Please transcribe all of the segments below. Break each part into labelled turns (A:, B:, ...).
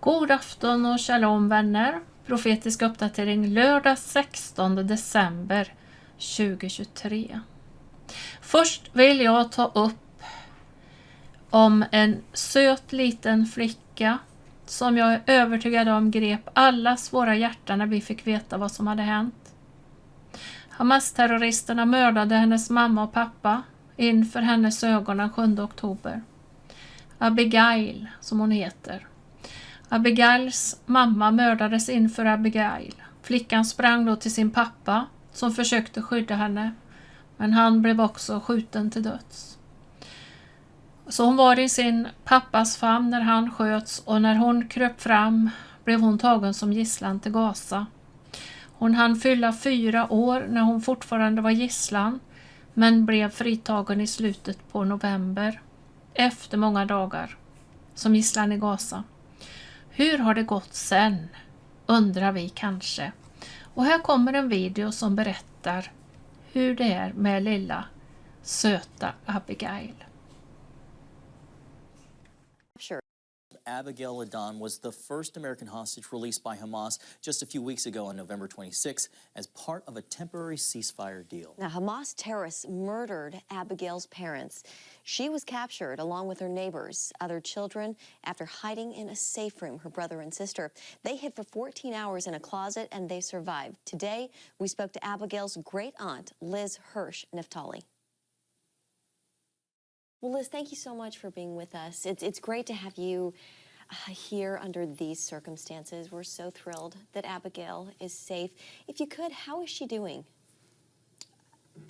A: God afton och shalom vänner. Profetisk uppdatering lördag 16 december 2023. Först vill jag ta upp om en söt liten flicka som jag är övertygad om grep allas våra hjärtan när vi fick veta vad som hade hänt. Hamas-terroristerna mördade hennes mamma och pappa inför hennes ögon den 7 oktober. Abigail, som hon heter. Abigails mamma mördades inför Abigail. Flickan sprang då till sin pappa som försökte skydda henne, men han blev också skjuten till döds. Så hon var i sin pappas famn när han sköts, och när hon kröp fram blev hon tagen som gisslan till Gaza. Hon hann fylla 4 år när hon fortfarande var gisslan, men blev fritagen i slutet på november efter många dagar som gisslan i Gaza. Hur har det gått sen, undrar vi kanske. Och här kommer en video som berättar hur det är med lilla söta Abigail.
B: Abigail Adon was the first American hostage released by Hamas just a few weeks ago on November 26 as part of a temporary ceasefire deal.
C: Now, Hamas terrorists murdered Abigail's parents. She was captured along with her neighbors, other children, after hiding in a safe room, her brother and sister. They hid for 14 hours in a closet and they survived. Today, we spoke to Abigail's great aunt, Liz Hirsch Naftali. Well, Liz, thank you so much for being with us. It's great to have you here under these circumstances. We're so thrilled that Abigail is safe. If you could, how is she doing?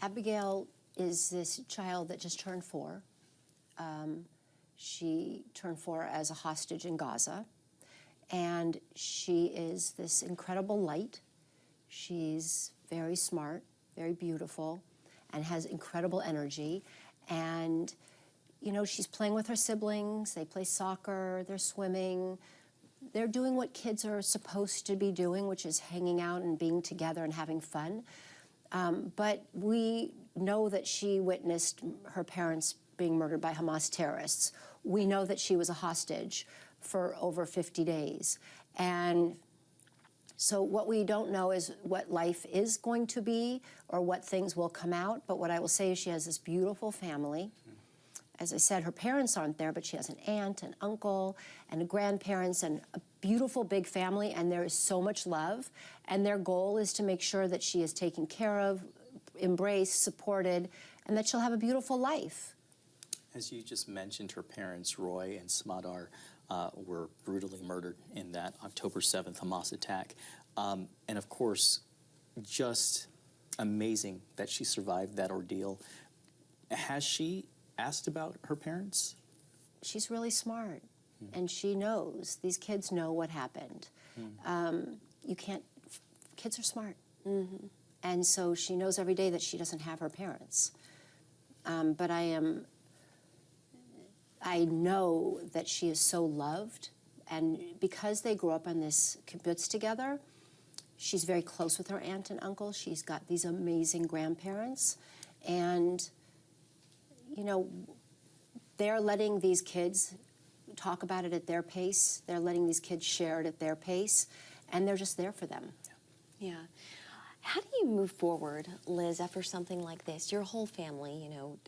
D: Abigail is this child that just turned 4. She turned 4 as a hostage in Gaza. And she is this incredible light. She's very smart, very beautiful, and has incredible energy. And you know, she's playing with her siblings. They play soccer, they're swimming. They're doing what kids are supposed to be doing, which is hanging out and being together and having fun. But we know that she witnessed her parents being murdered by Hamas terrorists. We know that she was a hostage for over 50 days. And so what we don't know is what life is going to be or what things will come out. But what I will say is she has this beautiful family. As I said, her parents aren't there, but she has an aunt, an uncle, and grandparents, and a beautiful big family, and there is so much love. And their goal is to make sure that she is taken care of, embraced, supported, and that she'll have a beautiful life.
B: As you just mentioned, her parents, Roy and Smadar, were brutally murdered in that October 7th Hamas attack. And of course, just amazing that she survived that ordeal. Has she asked about her parents?
D: She's really smart, and she knows. These kids know what happened. Kids are smart. And so she knows every day that she doesn't have her parents. But I know that she is so loved, and because they grew up on this kibbutz together, she's very close with her aunt and uncle. She's got these amazing grandparents, and you know, they're letting these kids talk about it at their pace. They're letting these kids share it at their pace, and they're just there for them.
C: Yeah. How do you move forward, Liz, after something like this? Your whole family, you know,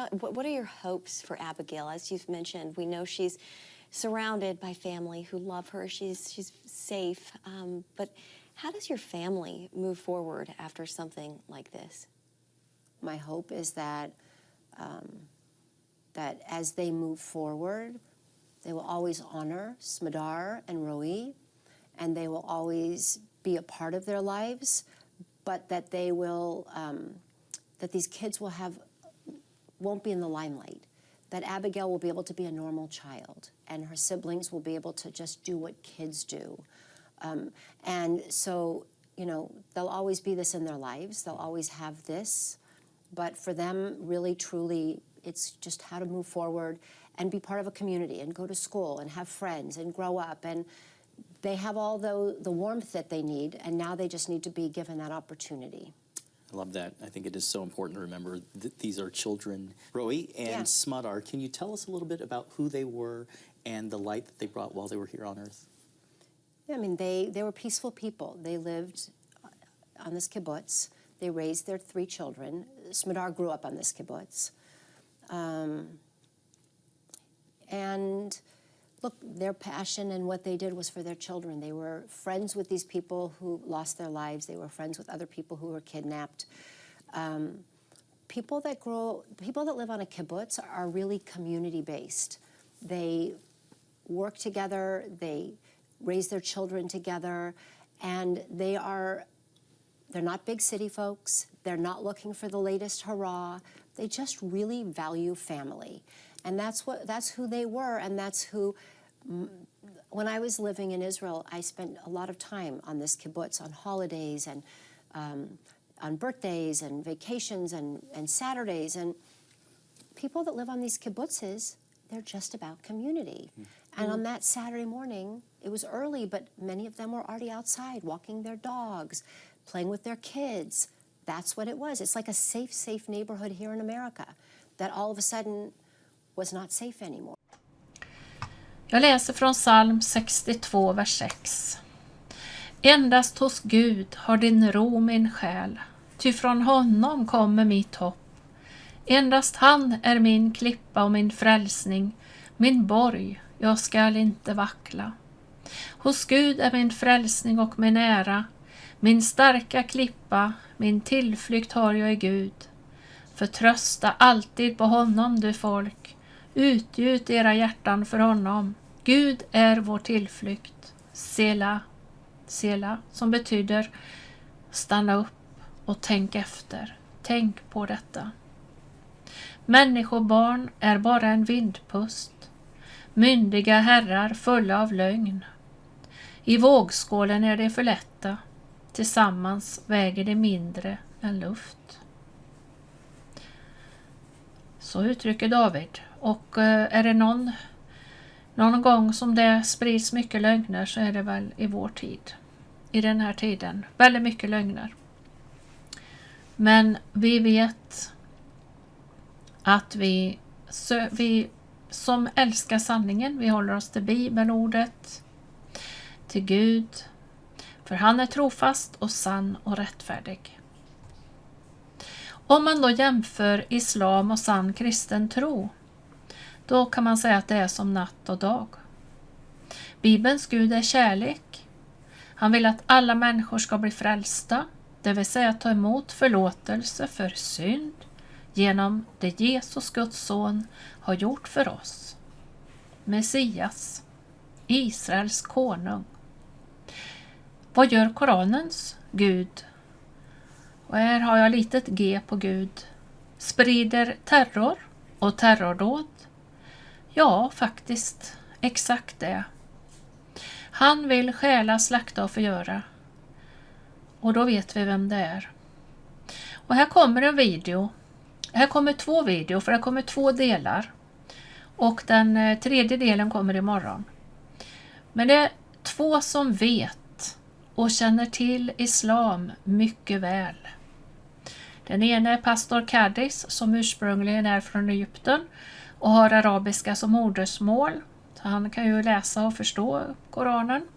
C: what are your hopes for Abigail? As you've mentioned, we know she's surrounded by family who love her. She's safe. But how does your family move forward after something like this?
D: My hope is that that as they move forward, they will always honor Smadar and Roe, and they will always be a part of their lives, but that they will, that these kids won't be in the limelight, that Abigail will be able to be a normal child, and her siblings will be able to just do what kids do. And so, you know, there'll always be this in their lives, they'll always have this, but for them, really, truly, it's just how to move forward and be part of a community and go to school and have friends and grow up. And they have all the warmth that they need, and now they just need to be given that opportunity.
B: I love that. I think it is so important to remember that these are children. Roy and
D: Yeah.
B: Smudar, can you tell us a little bit about who they were and the light that they brought while they were here on Earth?
D: Yeah, I mean, they were peaceful people. They lived on this kibbutz. They raised their 3 children. Smudar grew up on this kibbutz. And look, their passion and what they did was for their children. They were friends with these people who lost their lives. They were friends with other people who were kidnapped. People that live on a kibbutz are really community-based. They work together, they raise their children together, and they're not big city folks. They're not looking for the latest hurrah. They just really value family. And that's who they were, and that's who, when I was living in Israel, I spent a lot of time on this kibbutz on holidays and on birthdays and vacations and Saturdays. And people that live on these kibbutzes, they're just about community. And on that Saturday morning, it was early, but many of them were already outside walking their dogs, playing with their kids. That's what it was. It's like a safe neighborhood here in America that all of a sudden was not safe anymore.
A: Jag läser från psalm 62, vers 6. Endast hos Gud har din ro min själ, ty från honom kommer mitt hopp. Endast han är min klippa och min frälsning, min borg, jag skall inte vackla. Hos Gud är min frälsning och min ära, min starka klippa, min tillflykt har jag i Gud. Förtrösta alltid på honom, du folk. Utgjut era hjärtan för honom. Gud är vår tillflykt. Sela, sela, som betyder stanna upp och tänk efter. Tänk på detta. Människobarn är bara en vindpust. Myndiga herrar fulla av lögn. I vågskålen är det för lätta. Tillsammans väger det mindre än luft. Så uttrycker David. Och är det någon gång som det sprids mycket lögner, så är det väl i vår tid. I den här tiden. Väldigt mycket lögner. Men vi vet att vi som älskar sanningen, vi håller oss till bibelordet, till Gud. För han är trofast och sann och rättfärdig. Om man då jämför islam och sann kristen tro, då kan man säga att det är som natt och dag. Bibelns Gud är kärlek. Han vill att alla människor ska bli frälsta, det vill säga ta emot förlåtelse för synd genom det Jesus Guds son har gjort för oss. Messias, Israels konung. Vad gör Koranens Gud? Och här har jag litet G på Gud. Sprider terror och terrordåd. Ja, faktiskt. Exakt det. Han vill stjäla, slakta och förgöra. Och då vet vi vem det är. Och här kommer en video. Här kommer 2 videor, för det kommer 2 delar. Och den 3:e delen kommer imorgon. Men det är 2 som vet och känner till islam mycket väl. Den ena är pastor Kadis, som ursprungligen är från Egypten och har arabiska som modersmål. Så han kan ju läsa och förstå Koranen.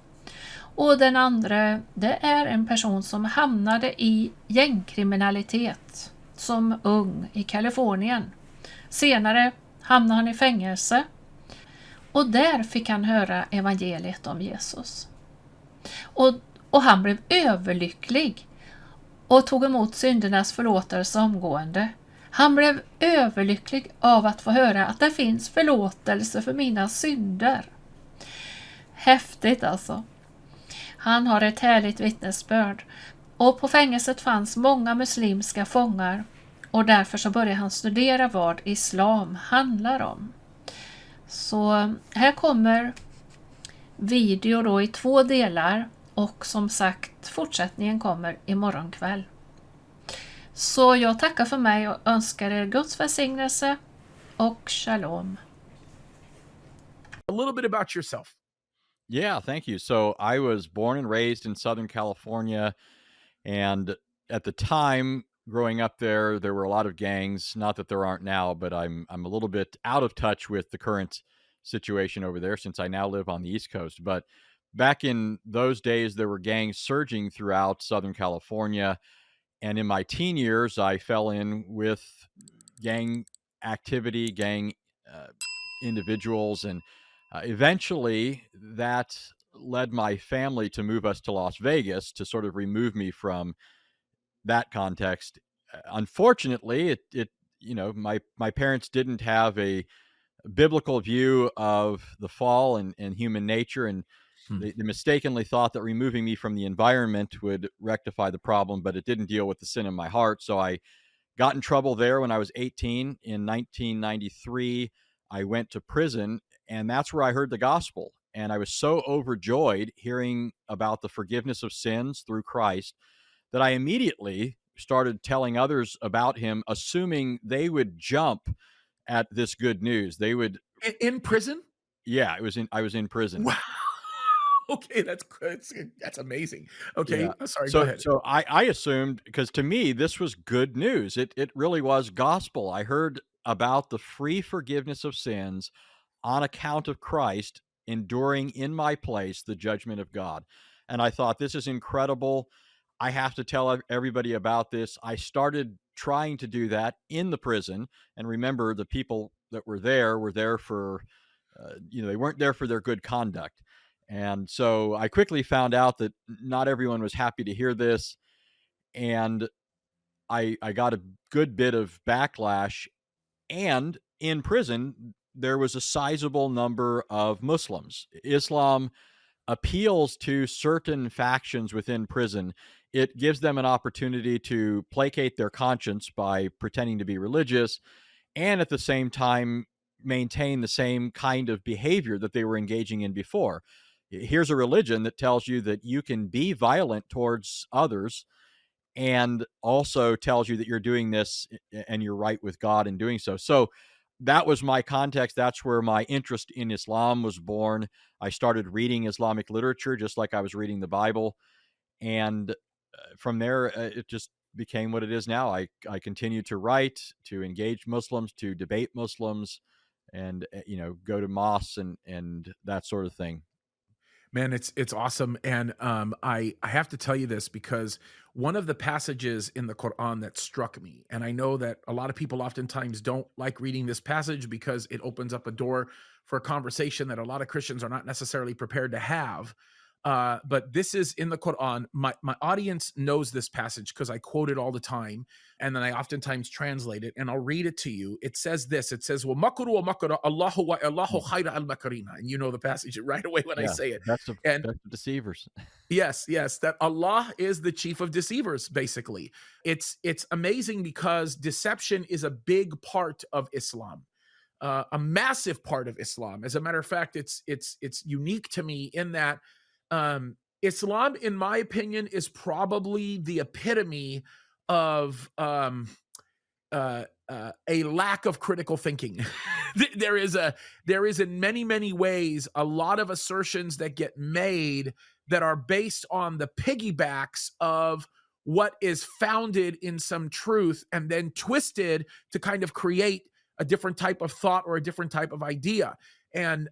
A: Och den andra, det är en person som hamnade i gängkriminalitet som ung i Kalifornien. Senare hamnade han i fängelse och där fick han höra evangeliet om Jesus. Och han blev överlycklig och tog emot syndernas förlåtelse omgående. Han blev överlycklig av att få höra att det finns förlåtelse för mina synder. Häftigt alltså. Han har ett härligt vittnesbörd. Och på fängelset fanns många muslimska fångar. Och därför så började han studera vad islam handlar om. Så här kommer video då i 2 delar. Och som sagt, fortsättningen kommer imorgon kväll. Så jag tackar för mig och önskar er Guds välsignelse och shalom.
E: A little bit about yourself.
F: Yeah, thank you. So I was born and raised in Southern California. And at the time, growing up there, there were a lot of gangs. Not that there aren't now, but I'm a little bit out of touch with the current situation over there since I now live on the East Coast. But back in those days, there were gangs surging throughout Southern California. And in my teen years, I fell in with gang activity, gang uh, individuals, and eventually that led my family to move us to Las Vegas to sort of remove me from that context. Unfortunately, it my parents didn't have a biblical view of the fall and human nature, and
E: Hmm.
F: they mistakenly thought that removing me from the environment would rectify the problem, but it didn't deal with the sin in my heart. So I got in trouble there when I was 18. In 1993, I went to prison, and that's where I heard the gospel. And I was so overjoyed hearing about the forgiveness of sins through Christ that I immediately started telling others about him, assuming they would jump at this good news. They would,
E: In prison?
F: yeah, I was in prison.
E: Wow. Okay, that's amazing. Okay,
F: Yeah.
E: sorry, go
F: So
E: ahead.
F: so I assumed, because to me this was good news. It really was gospel. I heard about the free forgiveness of sins on account of Christ enduring in my place the judgment of God. And I thought, this is incredible. I have to tell everybody about this. I started trying to do that in the prison. And remember, the people that were there for, they weren't there for their good conduct. And so I quickly found out that not everyone was happy to hear this. And I got a good bit of backlash. And in prison, there was a sizable number of Muslims. Islam appeals to certain factions within prison. It gives them an opportunity to placate their conscience by pretending to be religious and at the same time maintain the same kind of behavior that they were engaging in before. Here's a religion that tells you that you can be violent towards others and also tells you that you're doing this and you're right with God in doing so. So that was my context. That's where my interest in Islam was born. I started reading Islamic literature just like I was reading the Bible. And from there, it just became what it is now. I continue to write, to engage Muslims, to debate Muslims, and go to mosques and that sort of thing.
E: Man, it's awesome, and I have to tell you this because one of the passages in the Quran that struck me, and I know that a lot of people oftentimes don't like reading this passage because it opens up a door for a conversation that a lot of Christians are not necessarily prepared to have. But this is in the Quran. My audience knows this passage because I quote it all the time, and then I oftentimes translate it, and I'll read it to you. It says this. It says, "Wa makru wa makra Allahu wa Allahu
F: Mm.
E: khayra al makrina," and you know the passage right away when I
F: Yeah,
E: say it. And
F: best of deceivers.
E: yes, that Allah is the chief of deceivers. Basically, it's amazing because deception is a big part of Islam, a massive part of Islam. As a matter of fact, it's unique to me in that Islam, in my opinion, is probably the epitome of a lack of critical thinking. there is in many ways a lot of assertions that get made that are based on the piggybacks of what is founded in some truth and then twisted to kind of create a different type of thought or a different type of idea. And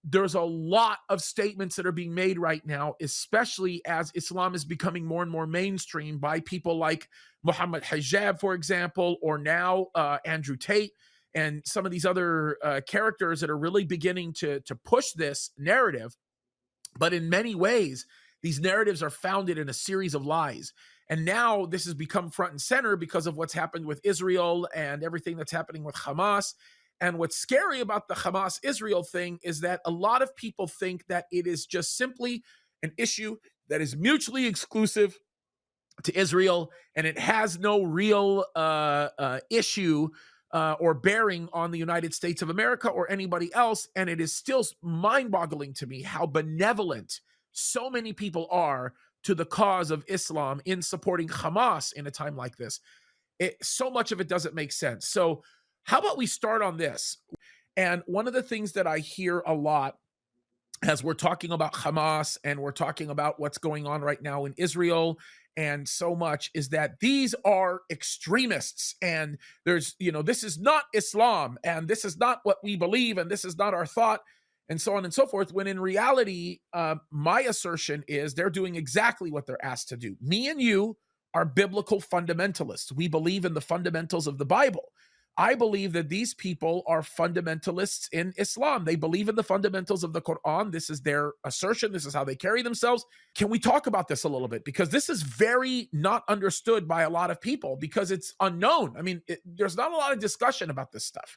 E: there's a lot of statements that are being made right now, especially as Islam is becoming more and more mainstream by people like Muhammad Hijab, for example, or now Andrew Tate and some of these other characters that are really beginning to push this narrative. But in many ways, these narratives are founded in a series of lies. And now this has become front and center because of what's happened with Israel and everything that's happening with Hamas. And what's scary about the Hamas Israel thing is that a lot of people think that it is just simply an issue that is mutually exclusive to Israel, and it has no real issue or bearing on the United States of America or anybody else. And it is still mind-boggling to me how benevolent so many people are to the cause of Islam in supporting Hamas in a time like this. So much of it doesn't make sense. So how about we start on this? And one of the things that I hear a lot as we're talking about Hamas and we're talking about what's going on right now in Israel and so much is that these are extremists, and there's, this is not Islam, and this is not what we believe, and this is not our thought, and so on and so forth. When in reality, my assertion is they're doing exactly what they're asked to do. Me and you are biblical fundamentalists. We believe in the fundamentals of the Bible. I believe that these people are fundamentalists in Islam. They believe in the fundamentals of the Quran. This is their assertion. This is how they carry themselves. Can we talk about this a little bit? Because this is very not understood by a lot of people because it's unknown. I mean, there's not a lot of discussion about this stuff.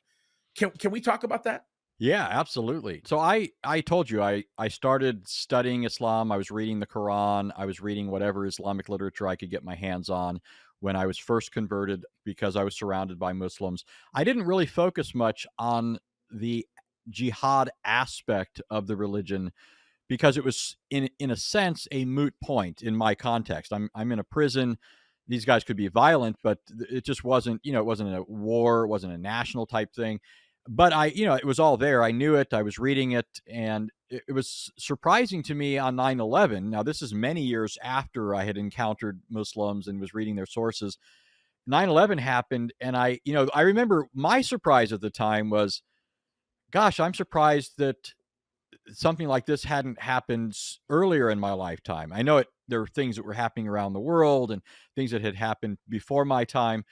E: Can we talk about that?
F: Yeah, absolutely. So I told you I started studying Islam. I was reading the Quran. I was reading whatever Islamic literature I could get my hands on when I was first converted because I was surrounded by Muslims. I didn't really focus much on the jihad aspect of the religion because it was in a sense a moot point in my context. I'm in a prison. These guys could be violent, but it just wasn't, it wasn't a war, it wasn't a national type thing. But it was all there. I knew it. I was reading it, and it was surprising to me on 9/11. Now, this is many years after I had encountered Muslims and was reading their sources. 9/11 happened, and I remember my surprise at the time was, gosh, I'm surprised that something like this hadn't happened earlier in my lifetime. I know there were things that were happening around the world and things that had happened before my time,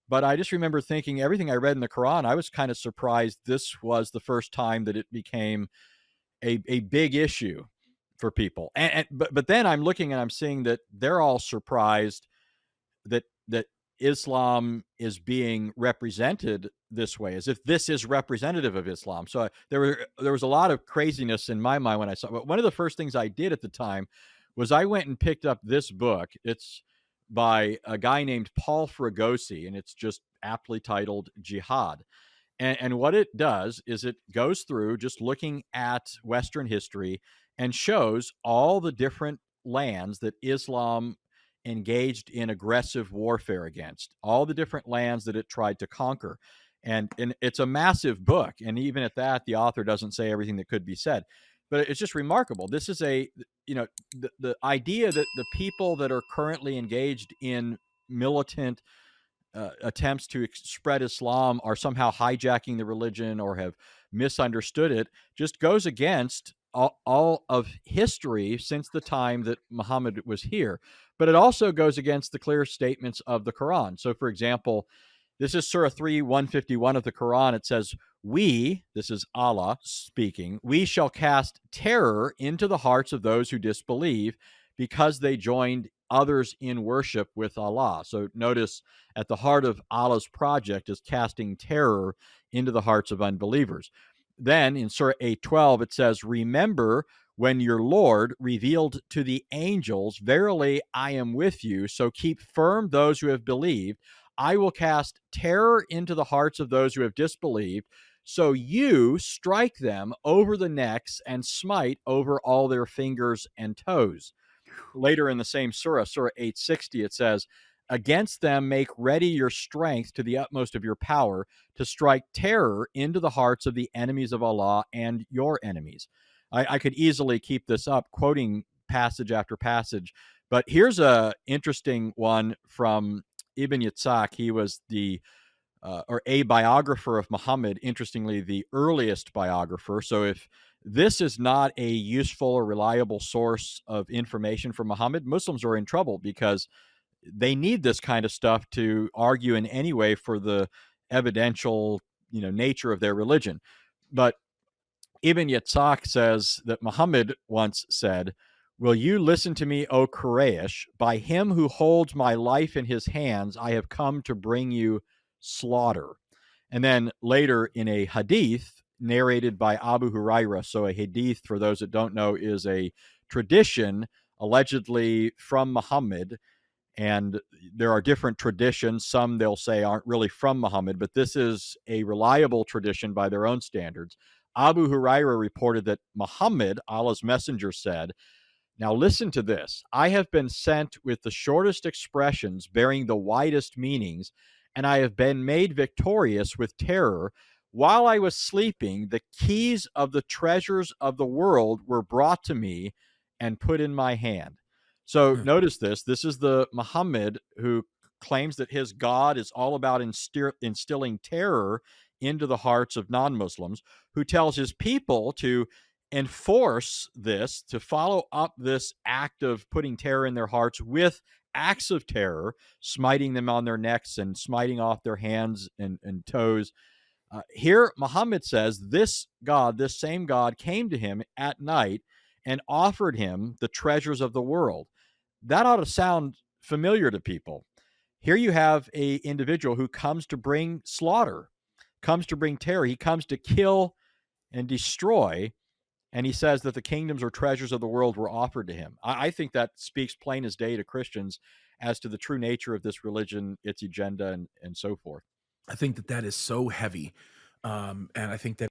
F: but I just remember thinking everything I read in the Quran, I was kind of surprised this was the first time that it became a big issue for people. But then I'm looking and I'm seeing that they're all surprised that Islam is being represented this way, as if this is representative of Islam. So there was a lot of craziness in my mind when I saw. But one of the first things I did at the time was I went and picked up this book. It's by a guy named Paul Fregosi, and it's just aptly titled Jihad. And what it does is it goes through just looking at Western history and shows all the different lands that Islam engaged in aggressive warfare against, all the different lands that it tried to conquer. And it's a massive book. And even at that, the author doesn't say everything that could be said. But it's just remarkable. This is the idea that the people that are currently engaged in militant attempts to spread Islam are somehow hijacking the religion or have misunderstood it just goes against all of history since the time that Muhammad was here. But it also goes against the clear statements of the Quran. So, for example, this is Surah 3, 151 of the Quran. It says, this is Allah speaking, we shall cast terror into the hearts of those who disbelieve because they joined others in worship with Allah. So notice at the heart of Allah's project is casting terror into the hearts of unbelievers. Then in Surah 8:12, it says, remember when your Lord revealed to the angels, verily I am with you, so keep firm those who have believed. I will cast terror into the hearts of those who have disbelieved, so you strike them over the necks and smite over all their fingers and toes. Later in the same surah, Surah 860, it says, against them make ready your strength to the utmost of your power to strike terror into the hearts of the enemies of Allah and your enemies. I could easily keep this up, quoting passage after passage, but here's a interesting one from Ibn Yitzhak. He was or a biographer of Muhammad, interestingly, the earliest biographer. So if this is not a useful or reliable source of information for Muhammad, Muslims are in trouble because they need this kind of stuff to argue in any way for the evidential, nature of their religion. But Ibn Yitzhak says that Muhammad once said, will you listen to me, O Quraysh? By him who holds my life in his hands, I have come to bring you slaughter. And then later in a hadith narrated by Abu Huraira. So a hadith, for those that don't know, is a tradition allegedly from Muhammad. And there are different traditions. Some they'll say aren't really from Muhammad, but this is a reliable tradition by their own standards. Abu Huraira reported that Muhammad, Allah's messenger, said, now listen to this. I have been sent with the shortest expressions bearing the widest meanings, and I have been made victorious with terror. While I was sleeping, the keys of the treasures of the world were brought to me and put in my hand. So notice this. This is the Muhammad who claims that his God is all about instilling terror into the hearts of non-Muslims, who tells his people to enforce this, to follow up this act of putting terror in their hearts with acts of terror, smiting them on their necks and smiting off their hands and toes. Here, Muhammad says this God, this same God, came to him at night and offered him the treasures of the world. That ought to sound familiar to people. Here you have a individual who comes to bring slaughter, comes to bring terror. He comes to kill and destroy. And he says that the kingdoms or treasures of the world were offered to him. I think that speaks plain as day to Christians as to the true nature of this religion, its agenda, and so forth.
E: I think that is so heavy. And I think that